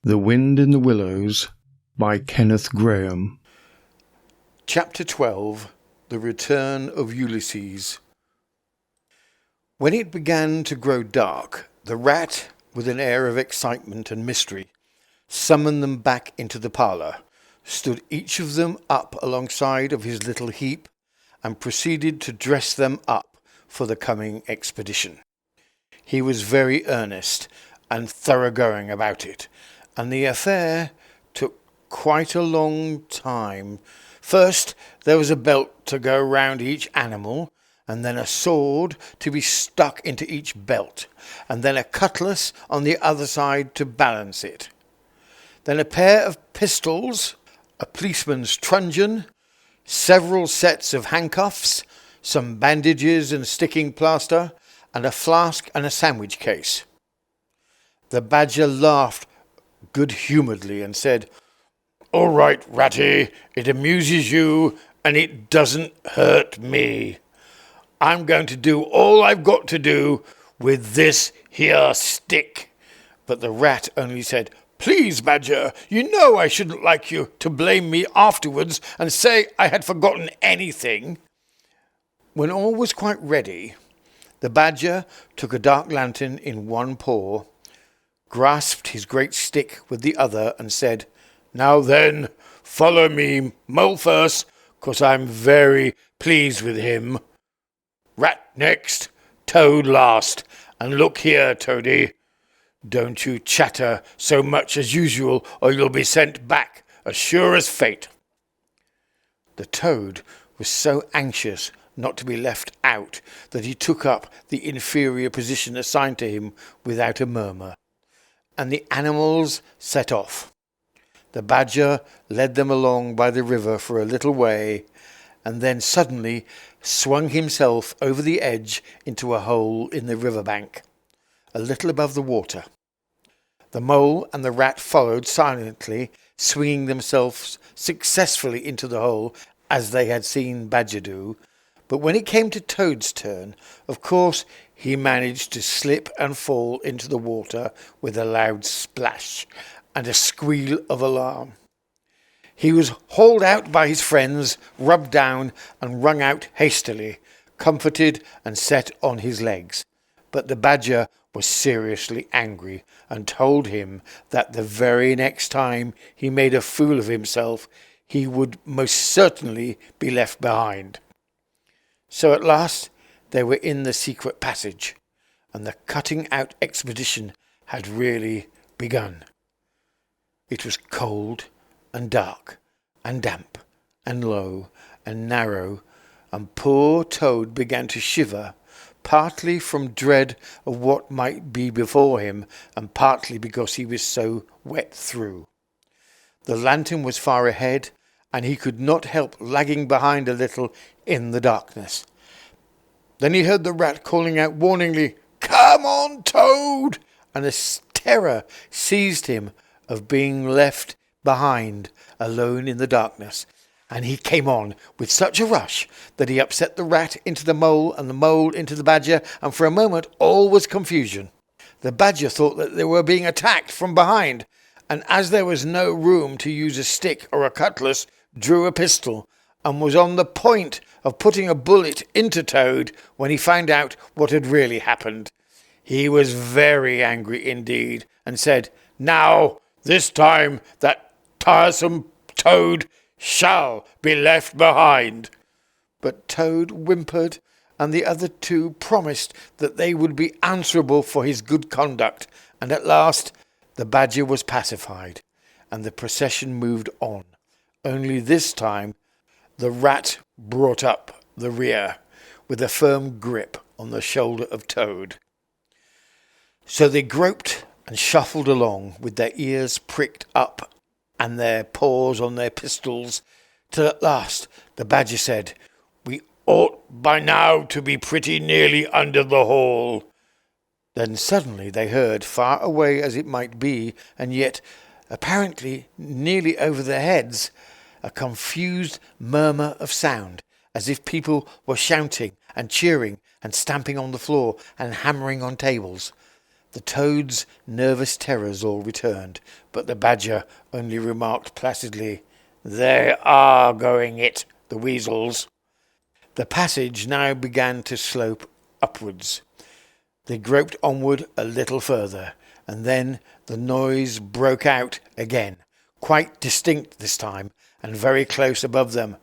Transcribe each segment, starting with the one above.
The Wind in the Willows by Kenneth Grahame. Chapter 12. The Return of Ulysses. When it began to grow dark, the rat, with an air of excitement and mystery, summoned them back into the parlour, stood each of them up alongside of his little heap, and proceeded to dress them up for the coming expedition. He was very earnest and thoroughgoing about it, and the affair took quite a long time. First, there was a belt to go round each animal, and then a sword to be stuck into each belt, and then a cutlass on the other side to balance it. Then a pair of pistols, a policeman's truncheon, several sets of handcuffs, some bandages and sticking plaster, and a flask and a sandwich case. The badger laughed good-humouredly and said, "All right, Ratty, it amuses you and it doesn't hurt me. I'm going to do all I've got to do with this here stick." But the rat only said, "Please, Badger, you know I shouldn't like you to blame me afterwards and say I had forgotten anything." When all was quite ready, the badger took a dark lantern in one paw, grasped his great stick with the other, and said, "Now then, follow me, Mole first, 'cause I'm very pleased with him. Rat next, Toad last, and look here, Toady, don't you chatter so much as usual, or you'll be sent back as sure as fate." The Toad was so anxious not to be left out that he took up the inferior position assigned to him without a murmur, and the animals set off. The badger led them along by the river for a little way, and then suddenly swung himself over the edge into a hole in the river bank, a little above the water. The mole and the rat followed silently, swinging themselves successfully into the hole as they had seen Badger do. But when it came to Toad's turn, of course he managed to slip and fall into the water with a loud splash and a squeal of alarm. He was hauled out by his friends, rubbed down and wrung out hastily, comforted and set on his legs. But the badger was seriously angry and told him that the very next time he made a fool of himself, he would most certainly be left behind. So at last they were in the secret passage, and the cutting out expedition had really begun. It was cold and dark and damp and low and narrow, and poor Toad began to shiver, partly from dread of what might be before him, and partly because he was so wet through. The lantern was far ahead, and he could not help lagging behind a little in the darkness. Then he heard the rat calling out warningly, "Come on, Toad!" and a terror seized him of being left behind alone in the darkness, and he came on with such a rush that he upset the rat into the mole and the mole into the badger, and for a moment all was confusion. The badger thought that they were being attacked from behind, and as there was no room to use a stick or a cutlass, drew a pistol, and was on the point of putting a bullet into Toad when he found out what had really happened. He was very angry indeed, and said, "Now, this time that tiresome Toad shall be left behind." But Toad whimpered, and the other two promised that they would be answerable for his good conduct, and at last the badger was pacified, and the procession moved on. Only this time the rat brought up the rear, with a firm grip on the shoulder of Toad. So they groped and shuffled along, with their ears pricked up and their paws on their pistols, till at last the badger said, "We ought by now to be pretty nearly under the hall." Then suddenly they heard, far away as it might be, and yet apparently nearly over their heads, a confused murmur of sound, as if people were shouting and cheering and stamping on the floor and hammering on tables. The toad's nervous terrors all returned, but the badger only remarked placidly, "They are going it, the weasels." The passage now began to slope upwards. They groped onward a little further, and then the noise broke out again, quite distinct this time, and very close above them.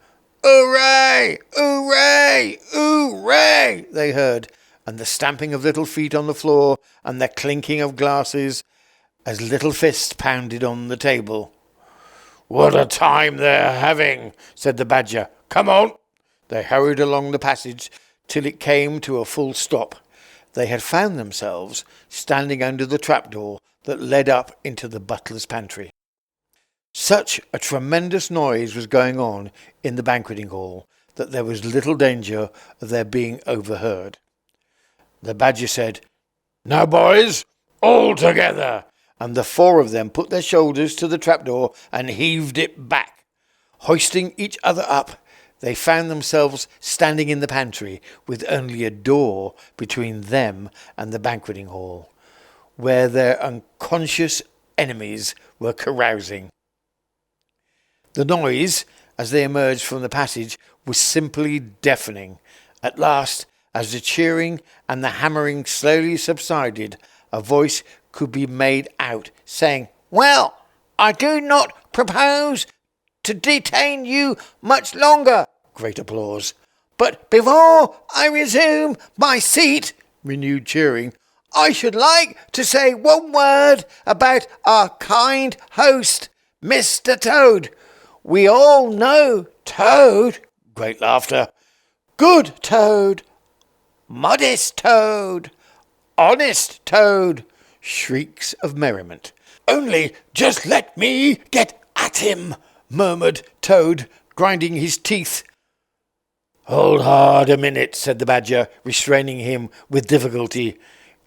"Hooray! Hooray! Hooray!" they heard, and the stamping of little feet on the floor, and the clinking of glasses, as little fists pounded on the table. "What a time they're having," said the badger. "Come on." They hurried along the passage till it came to a full stop. They had found themselves standing under the trapdoor that led up into the butler's pantry. Such a tremendous noise was going on in the banqueting hall that there was little danger of their being overheard. The badger said, "Now, boys, all together," and the four of them put their shoulders to the trapdoor and heaved it back. Hoisting each other up, they found themselves standing in the pantry with only a door between them and the banqueting hall, where their unconscious enemies were carousing. The noise, as they emerged from the passage, was simply deafening. At last, as the cheering and the hammering slowly subsided, a voice could be made out, saying, "Well, I do not propose to detain you much longer." Great applause. "But before I resume my seat," renewed cheering, "I should like to say one word about our kind host, Mr. Toad. We all know Toad." Great laughter. "Good Toad, modest Toad, honest Toad." Shrieks of merriment. "Only just let me get at him," murmured Toad, grinding his teeth. "Hold hard a minute," said the badger, restraining him with difficulty.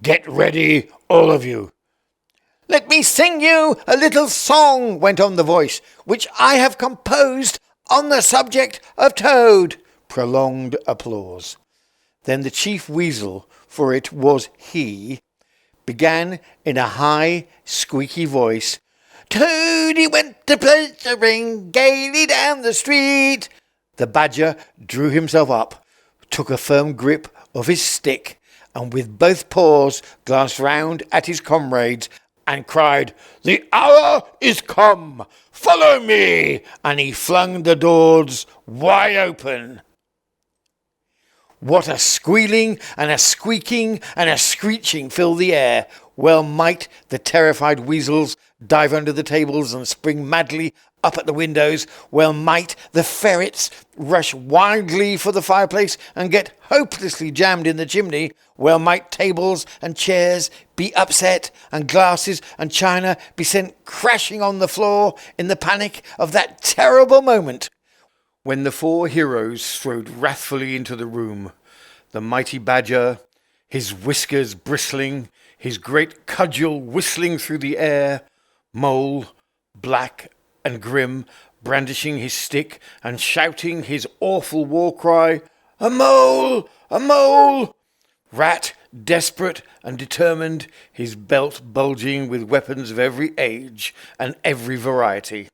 "Get ready, all of you." "Let me sing you a little song," went on the voice, "which I have composed on the subject of Toad." Prolonged applause. Then the chief weasel, for it was he, began in a high, squeaky voice, "Toady went a pleasuring gaily down the street." The badger drew himself up, took a firm grip of his stick, and with both paws glanced round at his comrades and cried, "The hour is come! Follow me!" And he flung the doors wide open. What a squealing and a squeaking and a screeching filled the air. Well might the terrified weasels dive under the tables and spring madly up at the windows. Well might the ferrets rush wildly for the fireplace and get hopelessly jammed in the chimney. Well might tables and chairs be upset and glasses and china be sent crashing on the floor in the panic of that terrible moment when the four heroes strode wrathfully into the room. The mighty badger, his whiskers bristling, his great cudgel whistling through the air, Mole, black and grim, brandishing his stick and shouting his awful war cry, "A mole! A mole!" Rat, desperate and determined, his belt bulging with weapons of every age and every variety.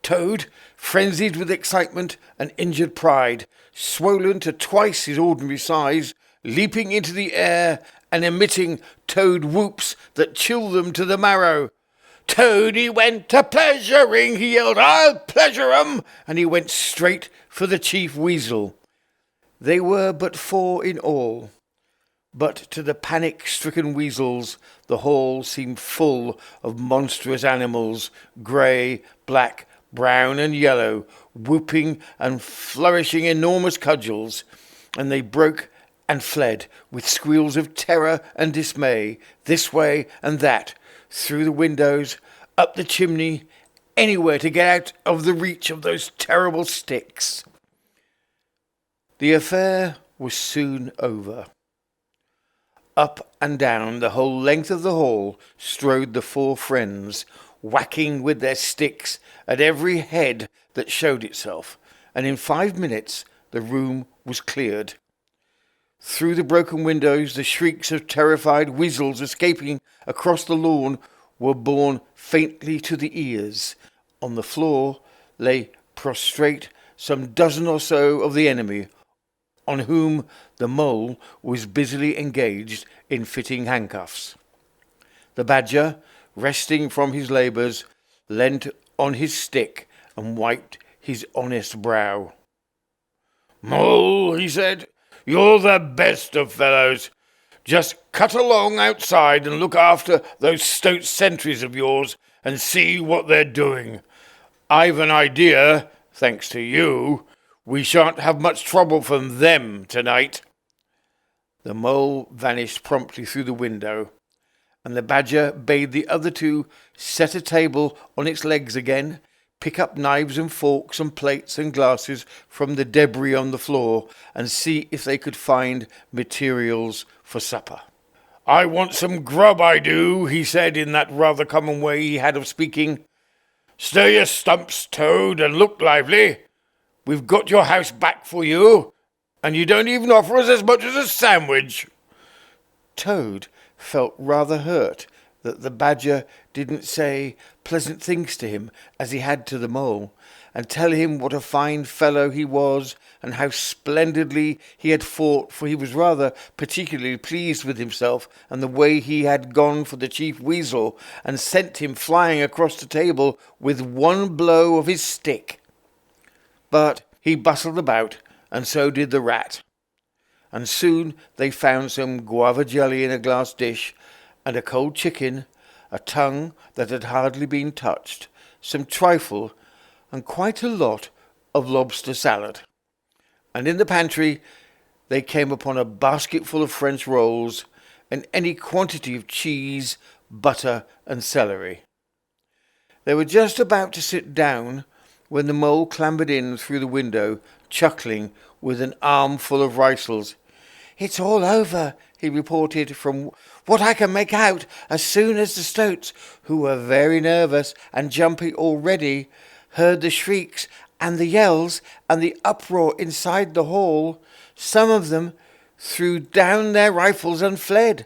Toad, frenzied with excitement and injured pride, swollen to twice his ordinary size, leaping into the air and emitting toad whoops that chill them to the marrow. "Toady went a pleasuring," he yelled, "I'll pleasure 'em!" And he went straight for the chief weasel. They were but four in all, but to the panic-stricken weasels the hall seemed full of monstrous animals, grey, black, brown and yellow, whooping and flourishing enormous cudgels, and they broke and fled with squeals of terror and dismay, this way and that, through the windows, up the chimney, anywhere to get out of the reach of those terrible sticks. The affair was soon over. Up and down the whole length of the hall strode the four friends, whacking with their sticks at every head that showed itself, and in 5 minutes the room was cleared. Through the broken windows, the shrieks of terrified weasels escaping across the lawn were borne faintly to the ears. On the floor lay prostrate some dozen or so of the enemy, on whom the mole was busily engaged in fitting handcuffs. The badger, resting from his labours, leant on his stick and wiped his honest brow. "Mole," he said, "you're the best of fellows. Just cut along outside and look after those stoat sentries of yours and see what they're doing. I've an idea, thanks to you, we shan't have much trouble from them tonight." The mole vanished promptly through the window, and the badger bade the other two set a table on its legs again, pick up knives and forks and plates and glasses from the debris on the floor, and see if they could find materials for supper. "I want some grub, I do," he said in that rather common way he had of speaking. "Stir your stumps, Toad, and look lively. We've got your house back for you, and you don't even offer us as much as a sandwich." Toad felt rather hurt that the badger didn't say pleasant things to him as he had to the mole, and tell him what a fine fellow he was and how splendidly he had fought, for he was rather particularly pleased with himself and the way he had gone for the chief weasel and sent him flying across the table with one blow of his stick. But he bustled about, and so did the rat, and soon they found some guava jelly in a glass dish, and a cold chicken, a tongue that had hardly been touched, some trifle, and quite a lot of lobster salad. And in the pantry they came upon a basketful of French rolls, and any quantity of cheese, butter, and celery. They were just about to sit down when the mole clambered in through the window, chuckling with an armful of ricels. "It's all over," he reported, "from what I can make out, as soon as the stoats, who were very nervous and jumpy already, heard the shrieks and the yells and the uproar inside the hall. Some of them threw down their rifles and fled.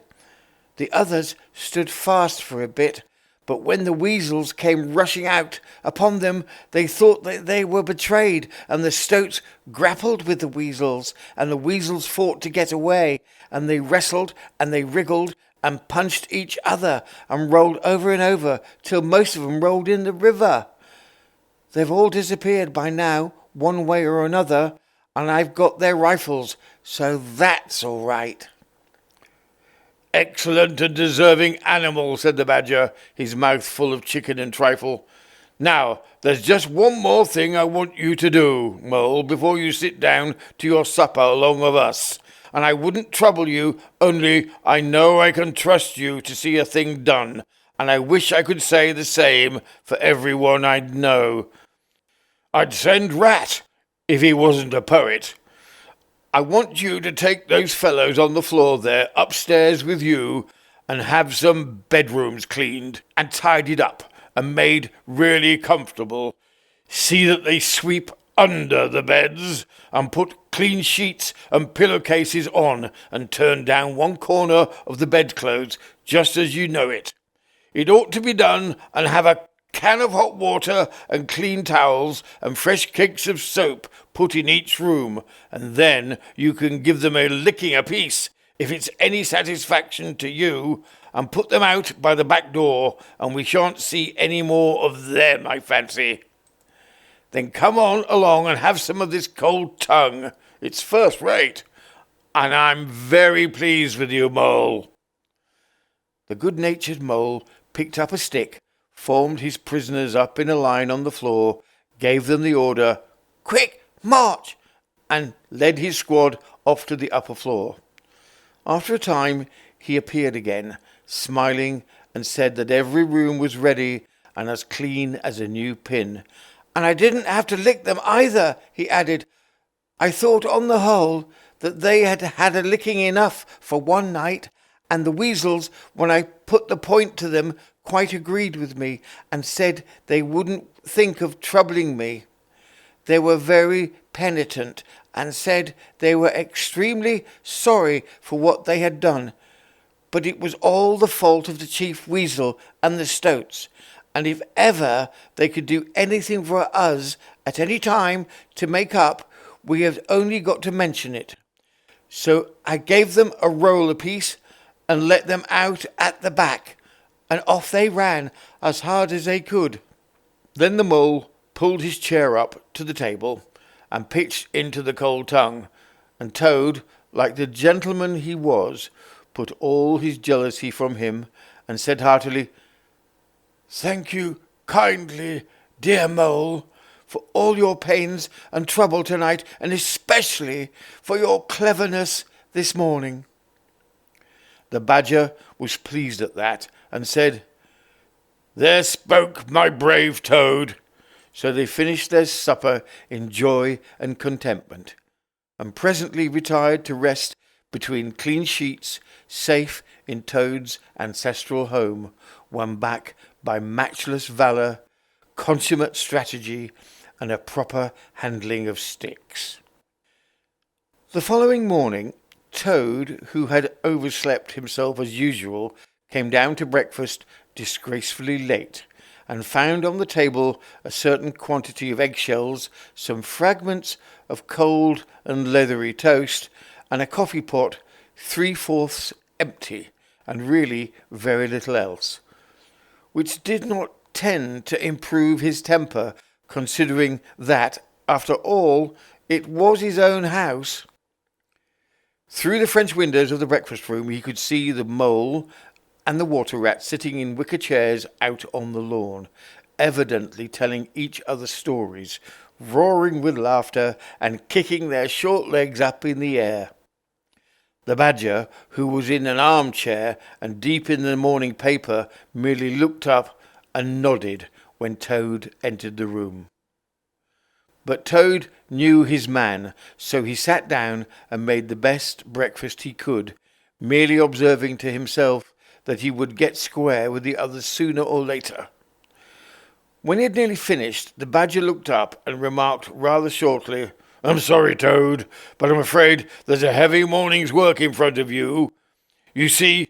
The others stood fast for a bit, but when the weasels came rushing out upon them, they thought that they were betrayed, and the stoats grappled with the weasels, and the weasels fought to get away, and they wrestled and they wriggled and punched each other and rolled over and over till most of them rolled in the river. They've all disappeared by now, one way or another, and I've got their rifles, so that's all right." "Excellent and deserving animal," said the badger, his mouth full of chicken and trifle. "Now, there's just one more thing I want you to do, Mole, before you sit down to your supper along of us. And I wouldn't trouble you, only I know I can trust you to see a thing done, and I wish I could say the same for everyone I know. I'd send Rat, if he wasn't a poet. I want you to take those fellows on the floor there upstairs with you and have some bedrooms cleaned and tidied up and made really comfortable. See that they sweep under the beds and put clean sheets and pillowcases on and turn down one corner of the bedclothes just as you know it. It ought to be done, and have a can of hot water and clean towels and fresh cakes of soap put in each room, and then you can give them a licking apiece, if it's any satisfaction to you, and put them out by the back door, and we shan't see any more of them, I fancy. Then come on along and have some of this cold tongue. It's first rate, and I'm very pleased with you, Mole." The good-natured mole picked up a stick, formed his prisoners up in a line on the floor, gave them the order, "Quick, march!" and led his squad off to the upper floor. After a time he appeared again, smiling, and said that every room was ready and as clean as a new pin. "And I didn't have to lick them either," he added. "I thought on the whole that they had had a licking enough for one night, and the weasels, when I put the point to them, quite agreed with me and said they wouldn't think of troubling me. they were very penitent and said they were extremely sorry for what they had done, but it was all the fault of the chief weasel and the stoats, and if ever they could do anything for us at any time to make up, we have only got to mention it. So I gave them a roll apiece and let them out at the back, and off they ran as hard as they could. Then the mole pulled his chair up to the table and pitched into the cold tongue, and Toad, like the gentleman he was, put all his jealousy from him and said heartily, "Thank you kindly, dear mole, for all your pains and trouble tonight, and especially for your cleverness this morning." The badger was pleased at that and said, "There spoke my brave Toad." So they finished their supper in joy and contentment, and presently retired to rest between clean sheets, safe in Toad's ancestral home, won back by matchless valour, consummate strategy, and a proper handling of sticks. The following morning, Toad, who had overslept himself as usual, came down to breakfast disgracefully late, and found on the table a certain quantity of eggshells, some fragments of cold and leathery toast, and a coffee pot 3/4 empty, and really very little else, which did not tend to improve his temper, considering that, after all, it was his own house. Through the French windows of the breakfast room he could see the mole and the water rat sitting in wicker chairs out on the lawn, evidently telling each other stories, roaring with laughter and kicking their short legs up in the air. The badger, who was in an armchair and deep in the morning paper, merely looked up and nodded when Toad entered the room. But Toad knew his man, so he sat down and made the best breakfast he could, merely observing to himself that he would get square with the others sooner or later. When he had nearly finished, the badger looked up and remarked rather shortly, "I'm sorry, Toad, but I'm afraid there's a heavy morning's work in front of you. You see,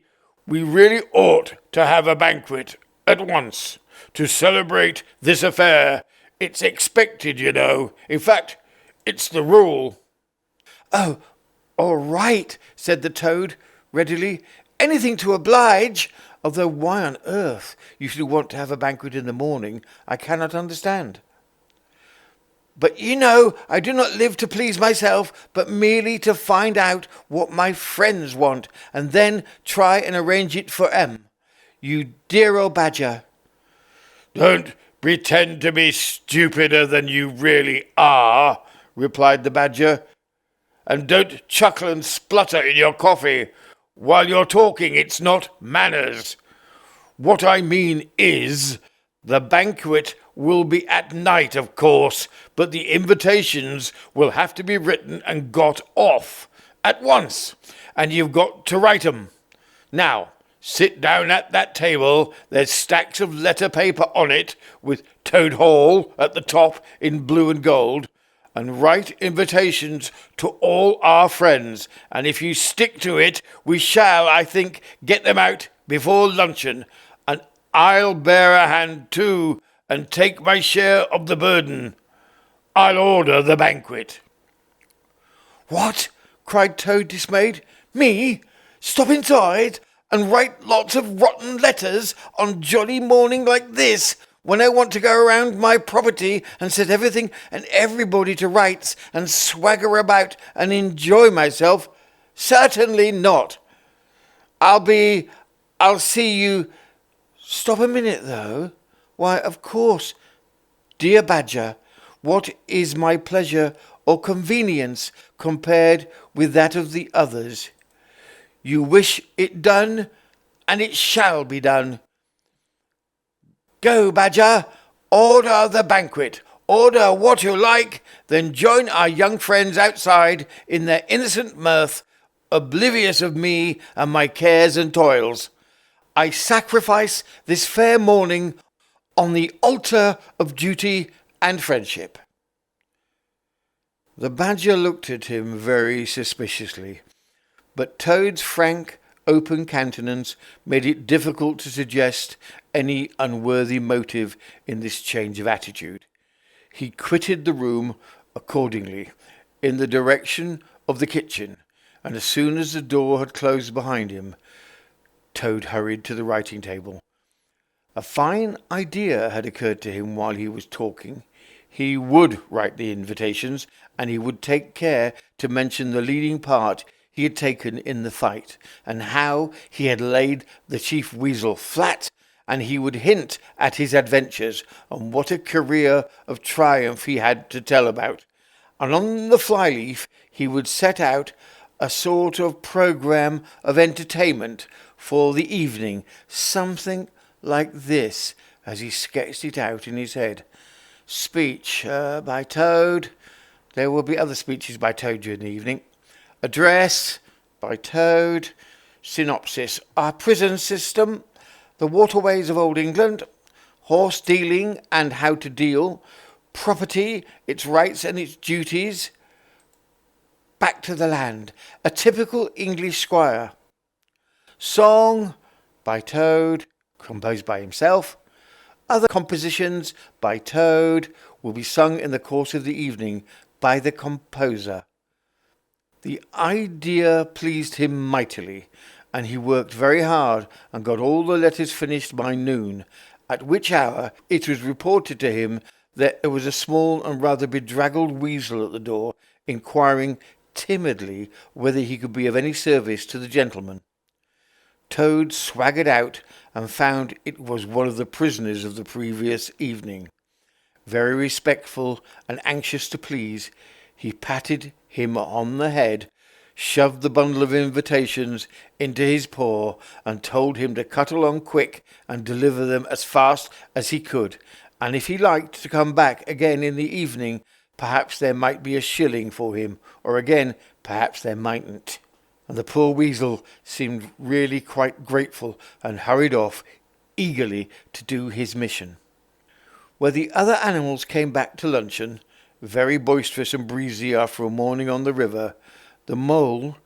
we really ought to have a banquet at once to celebrate this affair. It's expected, you know. In fact, it's the rule." "Oh, all right," said the Toad readily. "Anything to oblige, although why on earth you should want to have a banquet in the morning, I cannot understand. But you know I do not live to please myself, but merely to find out what my friends want, and then try and arrange it for 'em. You dear old badger." "Don't pretend to be stupider than you really are," replied the badger. "And don't chuckle and splutter in your coffee. While you're talking, it's not manners. What I mean is, the banquet will be at night, of course, but the invitations will have to be written and got off at once, and you've got to write 'em. Now, sit down at that table. There's stacks of letter paper on it, with Toad Hall at the top in blue and gold, and write invitations to all our friends, and if you stick to it, we shall, I think, get them out before luncheon, and I'll bear a hand too, and take my share of the burden. I'll order the banquet." "What?" cried Toad, dismayed. "Me? Stop inside and write lots of rotten letters on jolly morning like this, when I want to go around my property and set everything and everybody to rights and swagger about and enjoy myself? Certainly not. I'll see you. Stop a minute, though. Why, of course, dear badger, what is my pleasure or convenience compared with that of the others? You wish it done, and it shall be done. Go, badger, order the banquet, order what you like, then join our young friends outside in their innocent mirth, oblivious of me and my cares and toils. I sacrifice this fair morning on the altar of duty and friendship." The badger looked at him very suspiciously, but Toad's frank, open countenance made it difficult to suggest any unworthy motive in this change of attitude. He quitted the room accordingly in the direction of the kitchen, and as soon as the door had closed behind him, Toad hurried to the writing table. A fine idea had occurred to him while he was talking. He would write the invitations, and he would take care to mention the leading part he had taken in the fight, and how he had laid the chief weasel flat, and he would hint at his adventures, and what a career of triumph he had to tell about. And on the flyleaf he would set out a sort of programme of entertainment for the evening, something like this, as he sketched it out in his head. Speech by Toad. There will be other speeches by Toad during the evening. Address by Toad. Synopsis. Our prison system. The waterways of Old England. Horse dealing and how to deal. Property, its rights and its duties. Back to the land. A typical English squire. Song by Toad, composed by himself. Other compositions by Toad will be sung in the course of the evening by the composer. The idea pleased him mightily, and he worked very hard and got all the letters finished by noon, at which hour it was reported to him that there was a small and rather bedraggled weasel at the door, inquiring timidly whether he could be of any service to the gentleman. Toad swaggered out and found it was one of the prisoners of the previous evening. Very respectful and anxious to please, he patted him on the head, shoved the bundle of invitations into his paw, and told him to cut along quick and deliver them as fast as he could, and if he liked to come back again in the evening, perhaps there might be a shilling for him, or again, perhaps there mightn't. And the poor weasel seemed really quite grateful and hurried off eagerly to do his mission. Where the other animals came back to luncheon, very boisterous and breezy after a morning on the river, the mole,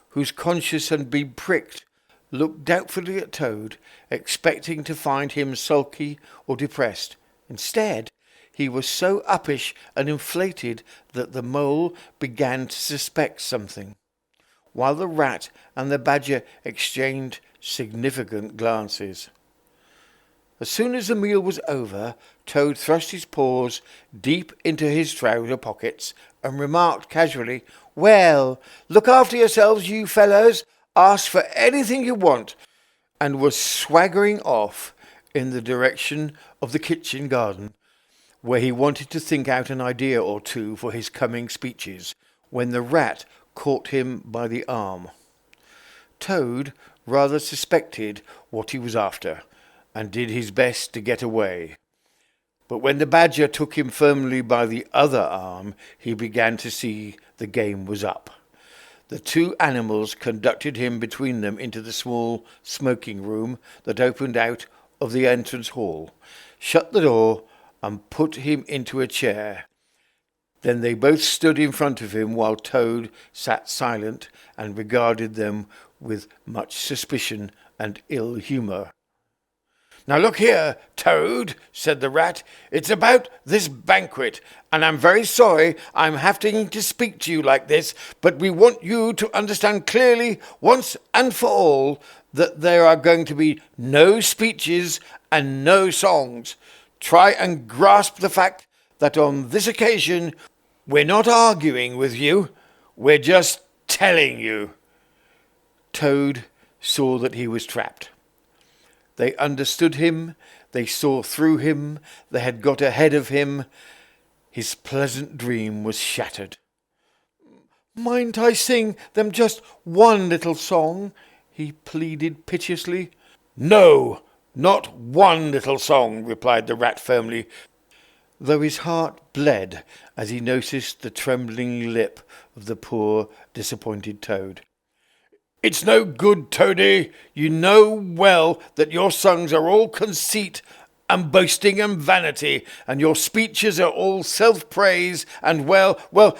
whose conscience had been pricked, looked doubtfully at Toad, expecting to find him sulky or depressed. Instead, he was so uppish and inflated that the mole began to suspect something, while the rat and the badger exchanged significant glances. As soon as the meal was over, Toad thrust his paws deep into his trouser pockets and remarked casually, "Well, look after yourselves, you fellows. Ask for anything you want," and was swaggering off in the direction of the kitchen garden, where he wanted to think out an idea or two for his coming speeches, when the rat caught him by the arm. Toad rather suspected what he was after, and did his best to get away. But when the badger took him firmly by the other arm, he began to see the game was up. The two animals conducted him between them into the small smoking room that opened out of the entrance hall, shut the door, and put him into a chair. Then they both stood in front of him while Toad sat silent and regarded them with much suspicion and ill humour. "Now look here, Toad," said the rat, "it's about this banquet, and I'm very sorry I'm having to speak to you like this, but we want you to understand clearly, once and for all, that there are going to be no speeches and no songs. Try and grasp the fact that on this occasion we're not arguing with you, we're just telling you." Toad saw that he was trapped. They understood him, they saw through him, they had got ahead of him. His pleasant dream was shattered. "Mind I sing them just one little song?" he pleaded piteously. "No, not one little song," replied the rat firmly, though his heart bled as he noticed the trembling lip of the poor disappointed Toad. "It's no good, Toady. You know well that your songs are all conceit and boasting and vanity, and your speeches are all self-praise and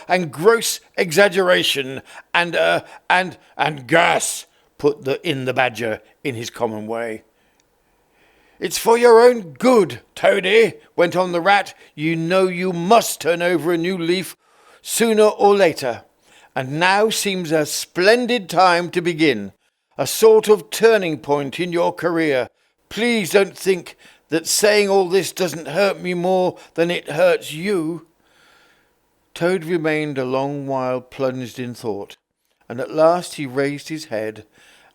and gross exaggeration and gas, put in the badger in his common way. It's for your own good, Toady, went on the rat. You know you must turn over a new leaf sooner or later, and now seems a splendid time to begin, a sort of turning point in your career. Please don't think that saying all this doesn't hurt me more than it hurts you. Toad remained a long while plunged in thought, and at last he raised his head,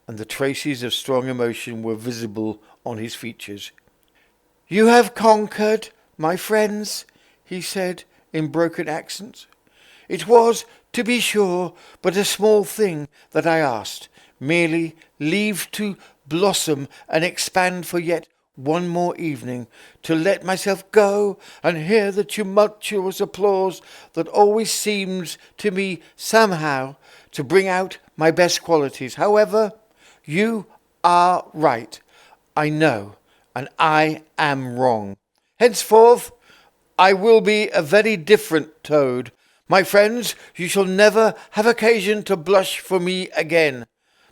and the traces of strong emotion were visible on his features. You have conquered, my friends, he said in broken accents. It was, to be sure, but a small thing that I asked, merely leave to blossom and expand for yet one more evening, to let myself go and hear the tumultuous applause that always seems to me somehow to bring out my best qualities. However, you are right, I know, and I am wrong. Henceforth, I will be a very different Toad. My friends, you shall never have occasion to blush for me again.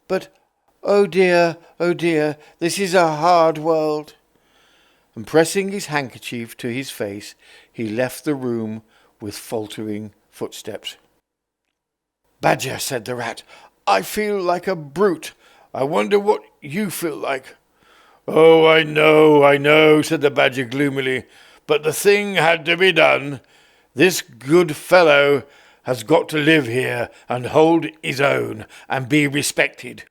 But, oh dear, this is a hard world. And pressing his handkerchief to his face, he left the room with faltering footsteps. Badger, said the rat, I feel like a brute. I wonder what you feel like. Oh, I know, said the badger gloomily, but the thing had to be done. This good fellow has got to live here and hold his own and be respected.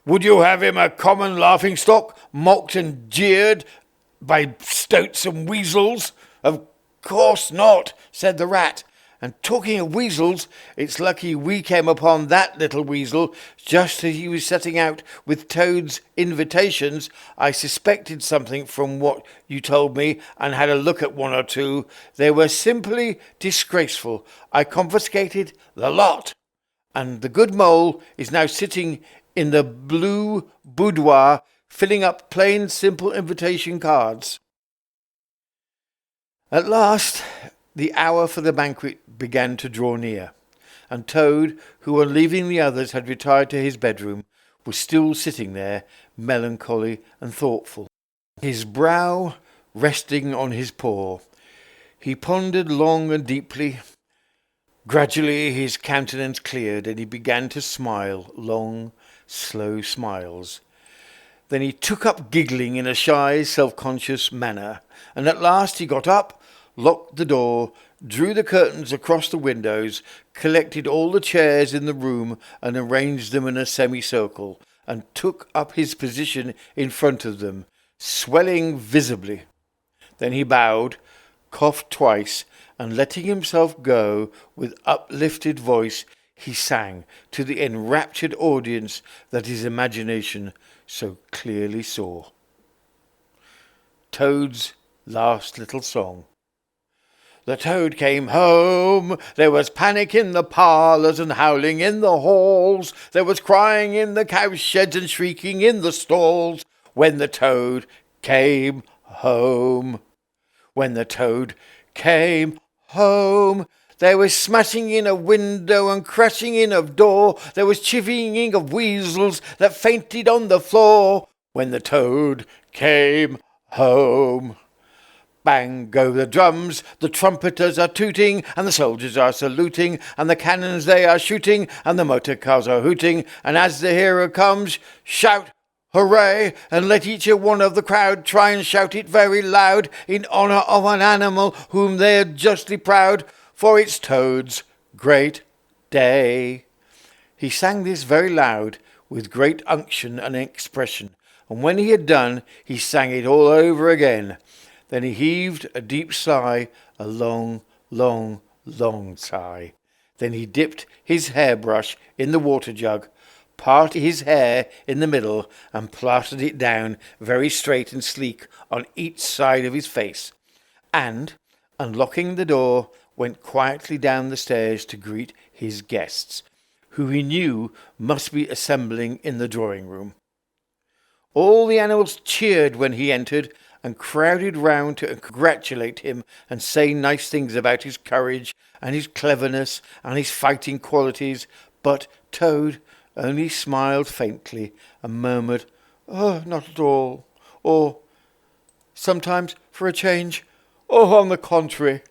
Would you have him a common laughing-stock, mocked and jeered by stoats and weasels? Of course not, said the rat. And talking of weasels, it's lucky we came upon that little weasel just as he was setting out with Toad's invitations. I suspected something from what you told me and had a look at one or two. They were simply disgraceful. I confiscated the lot, and the good mole is now sitting in the blue boudoir filling up plain, simple invitation cards. At last, the hour for the banquet began to draw near, and Toad, who on leaving the others had retired to his bedroom, was still sitting there, melancholy and thoughtful, his brow resting on his paw. He pondered long and deeply. Gradually his countenance cleared, and he began to smile, long, slow smiles. Then he took up giggling in a shy, self-conscious manner, and at last he got up, locked the door, drew the curtains across the windows, collected all the chairs in the room and arranged them in a semicircle, and took up his position in front of them, swelling visibly. Then he bowed, coughed twice, and letting himself go with uplifted voice, he sang to the enraptured audience that his imagination so clearly saw. Toad's last little song. The Toad came home. There was panic in the parlours and howling in the halls. There was crying in the cowsheds and shrieking in the stalls. When the Toad came home. When the Toad came home. There was smashing in of window and crashing in of door. There was chivying of weasels that fainted on the floor. When the Toad came home. Bang go the drums, the trumpeters are tooting, and the soldiers are saluting, and the cannons they are shooting, and the motor cars are hooting, and as the hero comes, shout, hooray, and let each one of the crowd try and shout it very loud, in honour of an animal whom they are justly proud, for it's Toad's great day. He sang this very loud, with great unction and expression, and when he had done, he sang it all over again. Then he heaved a deep sigh, a long, long, long sigh. Then he dipped his hairbrush in the water jug, parted his hair in the middle, and plastered it down very straight and sleek on each side of his face, and, unlocking the door, went quietly down the stairs to greet his guests, who he knew must be assembling in the drawing-room. All the animals cheered when he entered, and crowded round to congratulate him and say nice things about his courage and his cleverness and his fighting qualities, but Toad only smiled faintly and murmured, "Oh, not at all," or "Sometimes, for a change, oh, on the contrary."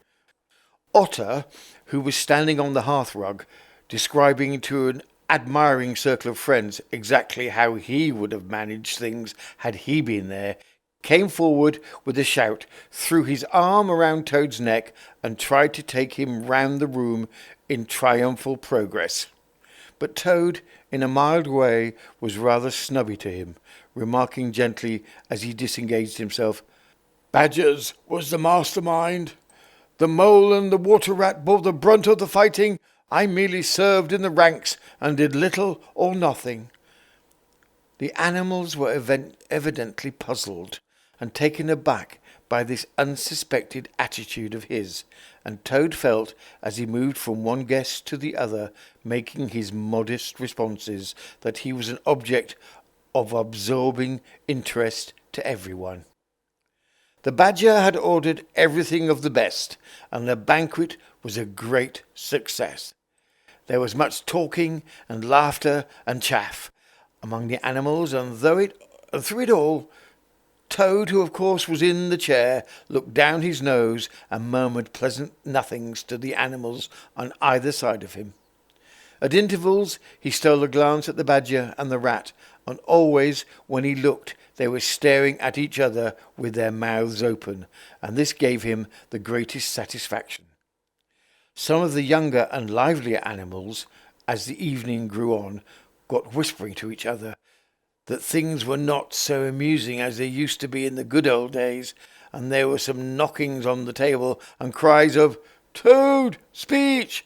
Otter, who was standing on the hearthrug, describing to an admiring circle of friends exactly how he would have managed things had he been there, came forward with a shout, threw his arm around Toad's neck, and tried to take him round the room in triumphal progress. But Toad, in a mild way, was rather snubby to him, remarking gently as he disengaged himself, "Badgers was the mastermind. The mole and the water rat bore the brunt of the fighting. I merely served in the ranks and did little or nothing." The animals were evidently puzzled and taken aback by this unsuspected attitude of his, and Toad felt, as he moved from one guest to the other, making his modest responses, that he was an object of absorbing interest to everyone. The Badger had ordered everything of the best, and the banquet was a great success. There was much talking and laughter and chaff among the animals, and through it all, Toad, who of course was in the chair, looked down his nose and murmured pleasant nothings to the animals on either side of him. At intervals he stole a glance at the Badger and the Rat, and always when he looked they were staring at each other with their mouths open, and this gave him the greatest satisfaction. Some of the younger and livelier animals, as the evening grew on, got whispering to each other that things were not so amusing as they used to be in the good old days, and there were some knockings on the table and cries of "Toad, speech!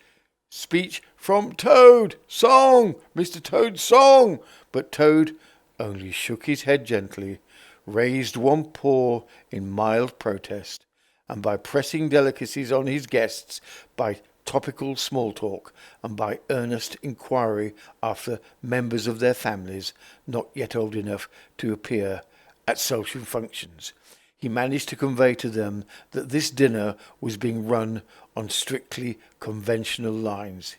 Speech from Toad! Song! Mr. Toad's song!" But Toad only shook his head gently, raised one paw in mild protest, and by pressing delicacies on his guests, by topical small talk, and by earnest inquiry after members of their families not yet old enough to appear at social functions, he managed to convey to them that this dinner was being run on strictly conventional lines.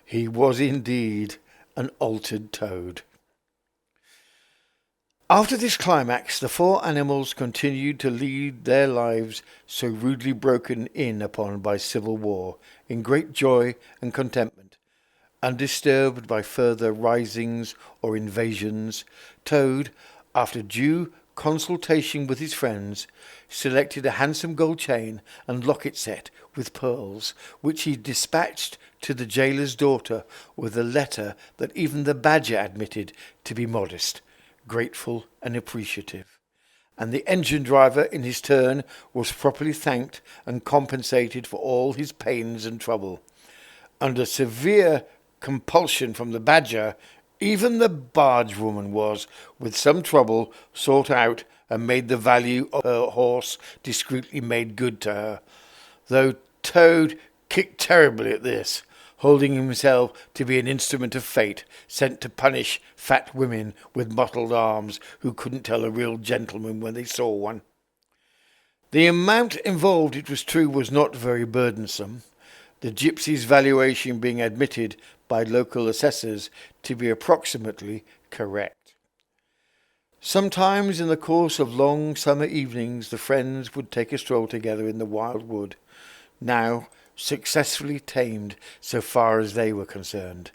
He was indeed an altered Toad. After this climax, the four animals continued to lead their lives so rudely broken in upon by civil war, in great joy and contentment, undisturbed by further risings or invasions. Toad, after due consultation with his friends, selected a handsome gold chain and locket set with pearls, which he dispatched to the jailer's daughter with a letter that even the Badger admitted to be modest, grateful and appreciative. And the engine driver in his turn was properly thanked and compensated for all his pains and trouble. Under severe compulsion from the Badger, even the barge woman was, with some trouble, sought out and made the value of her horse discreetly made good to her, though Toad kicked terribly at this, holding himself to be an instrument of fate, sent to punish fat women with mottled arms who couldn't tell a real gentleman when they saw one. The amount involved, it was true, was not very burdensome, the gypsy's valuation being admitted by local assessors to be approximately correct. Sometimes in the course of long summer evenings the friends would take a stroll together in the wild wood, now successfully tamed so far as they were concerned,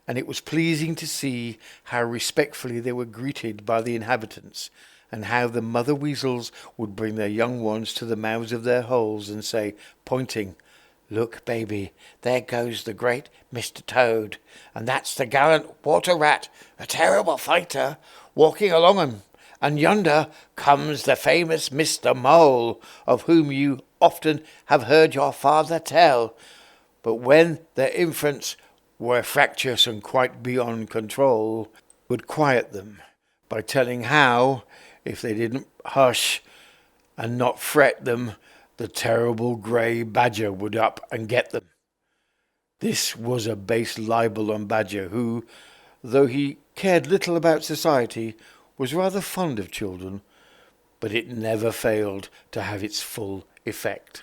and it was pleasing to see how respectfully they were greeted by the inhabitants, and how the mother weasels would bring their young ones to the mouths of their holes and say, pointing, "Look, baby, there goes the great Mr. Toad, and that's the gallant water rat, a terrible fighter, walking along 'em, and yonder comes the famous Mr. Mole, of whom you often have heard your father tell, but when their infants were fractious and quite beyond control, would quiet them by telling how, if they didn't hush and not fret them, the terrible grey Badger would up and get them." This was a base libel on Badger, who, though he cared little about society, was rather fond of children, but it never failed to have its full effect.